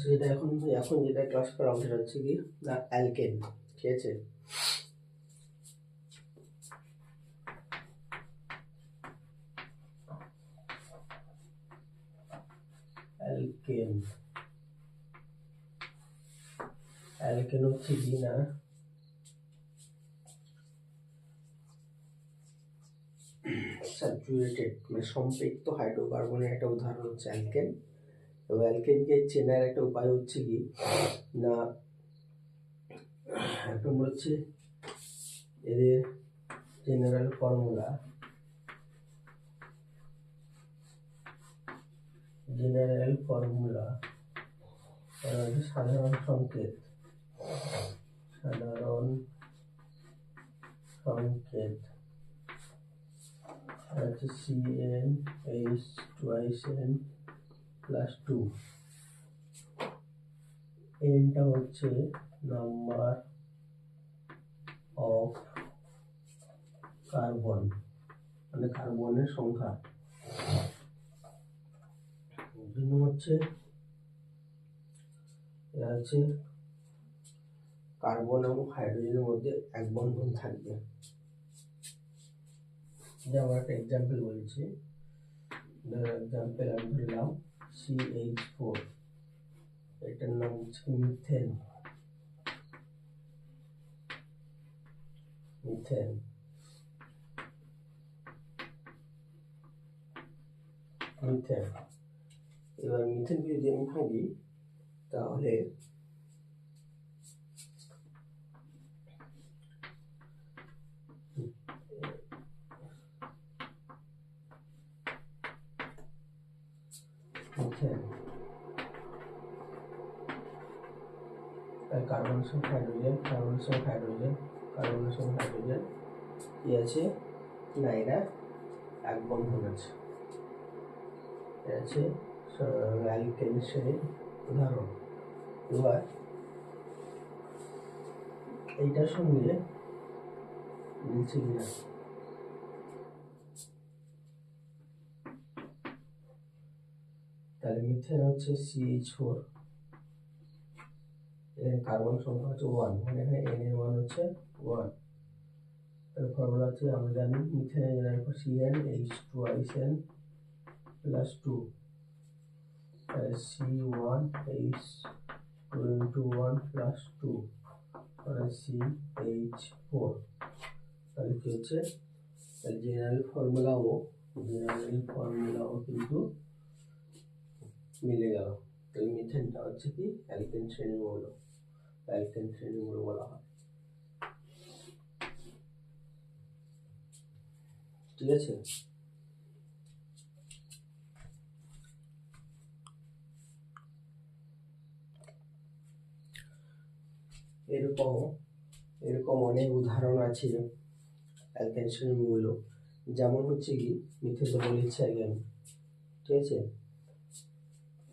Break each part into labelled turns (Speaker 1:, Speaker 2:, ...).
Speaker 1: যেটা এখন যেটা ক্লাস করা হবে সেটা হচ্ছে কি না অ্যালকেন, ঠিক আছে। অ্যালকেন হচ্ছে কি না স্যাচুরেটেড মানে সম্পৃক্ত হাইড্রোকার্বনের একটা উদাহরণ হচ্ছে অ্যালকেন। এবং অ্যালকেনকে চেনার একটা উপায় হচ্ছে কি না, এক নম্বর হচ্ছে এদের জেনারেল ফর্মুলা, সাধারণ সংকেত হচ্ছে CnH2n+2। এনটা হচ্ছে নাম্বার অফ কার্বন মানে কার্বনের সংখ্যা। হচ্ছে এটা হচ্ছে কার্বন এবং হাইড্রোজেনের মধ্যে এক বন্ধন থাকবে। যেমন একটা এক্সাম্পল বলছি, এক্সাম্পল আমি ধরলাম CH4, এটার নাম হচ্ছে মিথেন। এবার মিথেনকে যদি আমি ভাবি তাহলে কার্বনের সঙ্গে হাইড্রোজেন কি আছে না, এরা এক বন্ধন আছে। এটা আছে অ্যালকেন শ্রেণীর উদাহরণ। এবার এইটার সঙ্গে মিলছে কিনা, তাহলে মিথেন হচ্ছে CH4, এর কার্বন সংখ্যা হচ্ছে 1, মানে এখানে n এর মান হচ্ছে 1। তার ফর্মুলা হচ্ছে আমরা জানি মিথেনের জন্য CnH2n+2, তাহলে C1H2n+2 মানে CH4। তাহলে কি হচ্ছে, জেনারেল ফর্মুলাও কিন্তু মিলে গেল। তো মিথেনটা হচ্ছে কি অ্যালকেন শ্রেণীর মৌল বলা হয়, ঠিক আছে। এরকম অনেক উদাহরণ আছে অ্যালকেন শ্রেণীর মৌল, যেমন হচ্ছে কি মিথেন তো বলেছি আগে আমি, ঠিক আছে।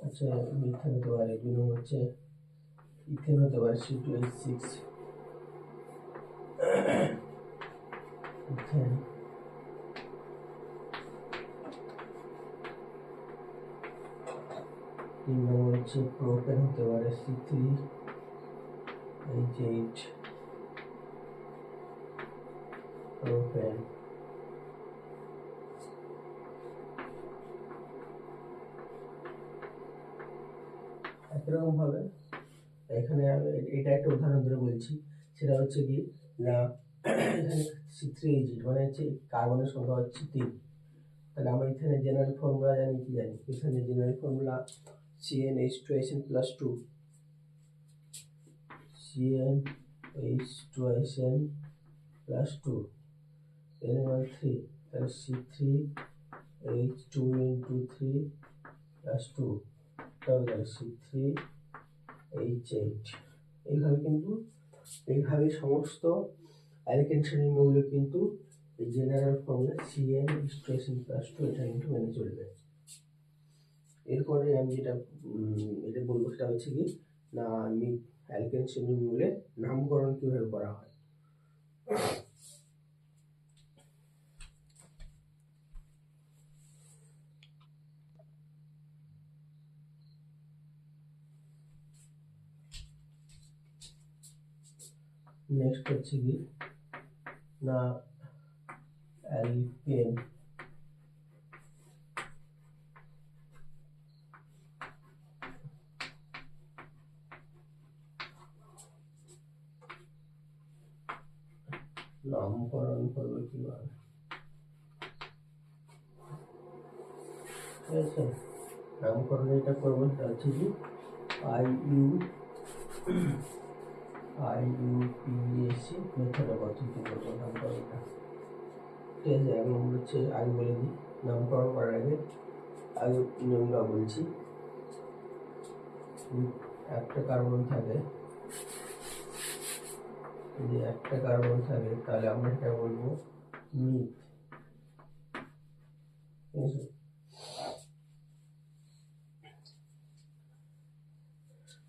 Speaker 1: আচ্ছা মিথেন হতে পারে, দুই নম্বর হচ্ছে ইথেন হতে পারে C2H6, ইথেন। তিন নম্বর হচ্ছে প্রোপেন হতে পারে C3H8, প্রোপেন। একরকম ভাবে এখানে আমি এটা একটা উদাহরণ ধরে বলছি, সেটা হচ্ছে কি না এখানে C3H8 মানে হচ্ছে কার্বনের সংখ্যা হচ্ছে 3। তাহলে আমরা এখানে জেনারেল ফর্মুলা জানি, এখানে general formula CnH2n+2, n equal 3, তাহলে C3H2 × 3+2, তাহলে C3H8। এইভাবে সমস্ত অ্যালকেন শ্রেণীর মৌল কিন্তু এই জেনারেল ফর্মুলা CnH2n+2 এটা কিন্তু মেনে চলবে। এরপরে আমি যেটা বলবো সেটা হচ্ছে কি না, আমি অ্যালকেন শ্রেণীর মৌলের নামকরণ কিভাবে করা হয়। নেক্সট হচ্ছে কি না অ্যালকেন নামকরণ করবে কিভাবে, ঠিক আছে? নামকরণ এটা করবো, সেটা হচ্ছে কি IUPAC মেথডে পদ্ধতি করবো নামকরণটা, ঠিক আছে? এক নম্বর হচ্ছে আগে বলে দিই, নামকরণ করার আগে নিয়মটা বলছি। একটা কার্বন থাকে, যদি একটা কার্বন থাকে তাহলে আমরা এটা বলবো মিথ, ঠিক আছে?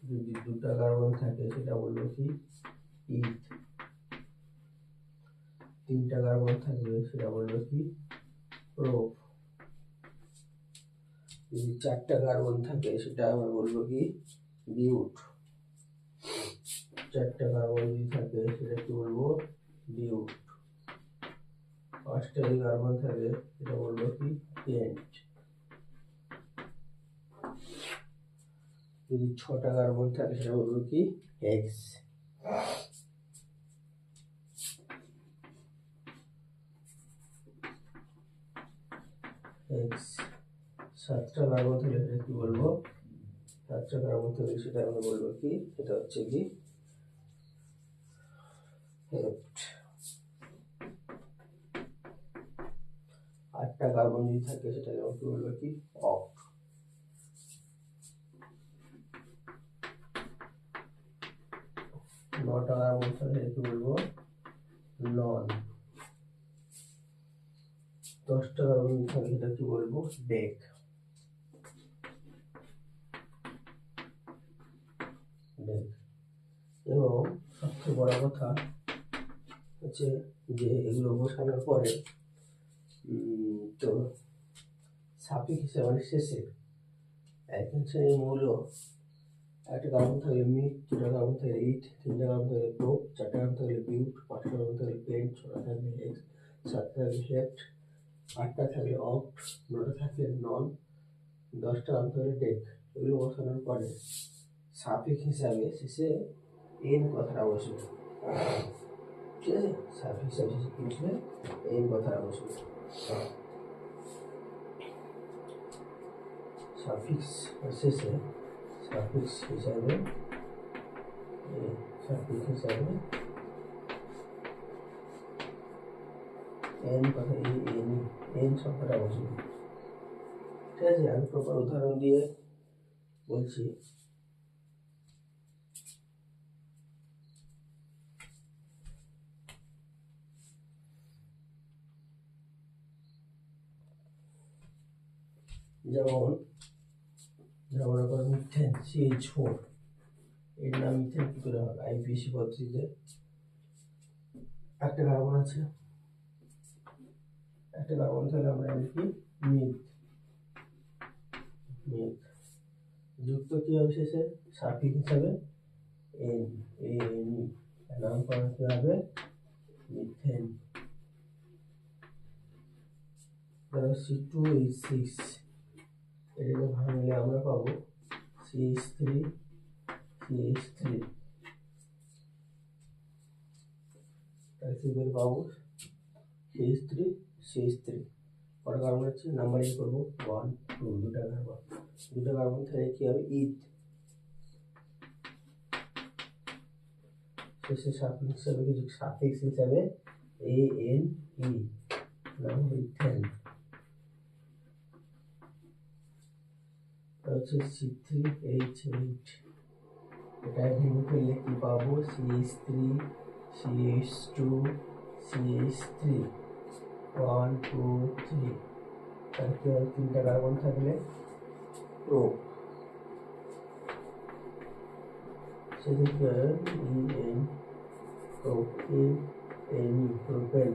Speaker 1: যদি দুটা কার্বন থাকে সেটা বলবো কি ইথ, তিনটা কার্বন থাকবে সেটা বলবো কি প্রোপ, যদি চারটা কার্বন থাকে সেটা আমরা বলবো কি বিউট, চারটা কার্বন যদি থাকে সেটা কি বলবো বিউট, পাঁচটা যদি কার্বন থাকে সেটা বলবো কি পেন্ট, যদি ছটা কার্বন থাকে সেটা বলবো কি হেক্স, সাতটা কার্বন থাকলে সেটা কি বলবো, সাতটা কার্বন থাকলে সেটা আমরা বলবো কি, সেটা হচ্ছে কি হেপ্ট, আটটা কার্বন যদি থাকে সেটাকে আমরা কি বলবো কি অক্ট, নটা কার্বন থাকলে কি বলবো নন, দশটা কার্বন থাকলে সেটা কি বলবো ডেক, এবং সবচেয়ে বড় কথা হচ্ছে যে এগুলো বসানোর পরে তো সাফিক্স হিসেবে মানে শেষে একই শ্রেণীর মৌল, একটা কার্বন থাকলে মিথ, দুটা কার্বন থাকলে ইথ, তিনটা কার্বন থাকলে প্রোপ, চারটা কার্বন থাকলে বিউট, পাঁচটা কার্বন থাকলে পেন্ট, ছটা থাকলে হেক্স, সাতটা থাকলে হেপ্ট, আটটা থাকলে অক্ট, নটা থাকলে নন, দশটা কার্বন থাকলে ডেক। এগুলো বসানোর পরে সাফিক্স হিসাবে শেষে এন কথাটা বসবে, ঠিক আছে? সাফিক্স হিসাবে শেষে কি বসবে, এন কথাটা বসবে। সাফিক্স শেষে সাফিক্স হিসাবে এন কথা এন সংখ্যাটা বসবে, ঠিক আছে? আমি প্রপার উদাহরণ দিয়ে বলছি। যেমন মিথেন CH4, এর নাম মিথেন কি করে হবে? IUPAC পদ্ধতিতে একটা কার্বন আছে, একটা কার্বন তাহলে আমরা লিখি মিথ, যুক্ত কি হবে শেষে সাফিক্স হিসাবে এন, নামকরণ কি হবে মিথেন। C2H6, এটাকে ভাঙলে আমরা পাবো CH3, তাহলে কি করে পাবো CH3, কটা কার্বন হচ্ছে নাম্বারিং করবো 1 2, দুটা কার্বন তাহলে কি হবে ইথ, শেষে সাফিক্স হিসাবে ANE, নাম ইথেন, হচ্ছে C3H8, এটা ভেঙে ফেললে কি পাবো CH3 CH2 CH3 1 2 3, তাহলে কি হবে তিনটা কার্বন থাকলে প্রোপ, সেটা কি হবে EN প্রোপ, ANE প্রোপেন।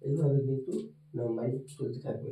Speaker 1: এইভাবে কিন্তু নাম্বারিং চলতে থাকবে।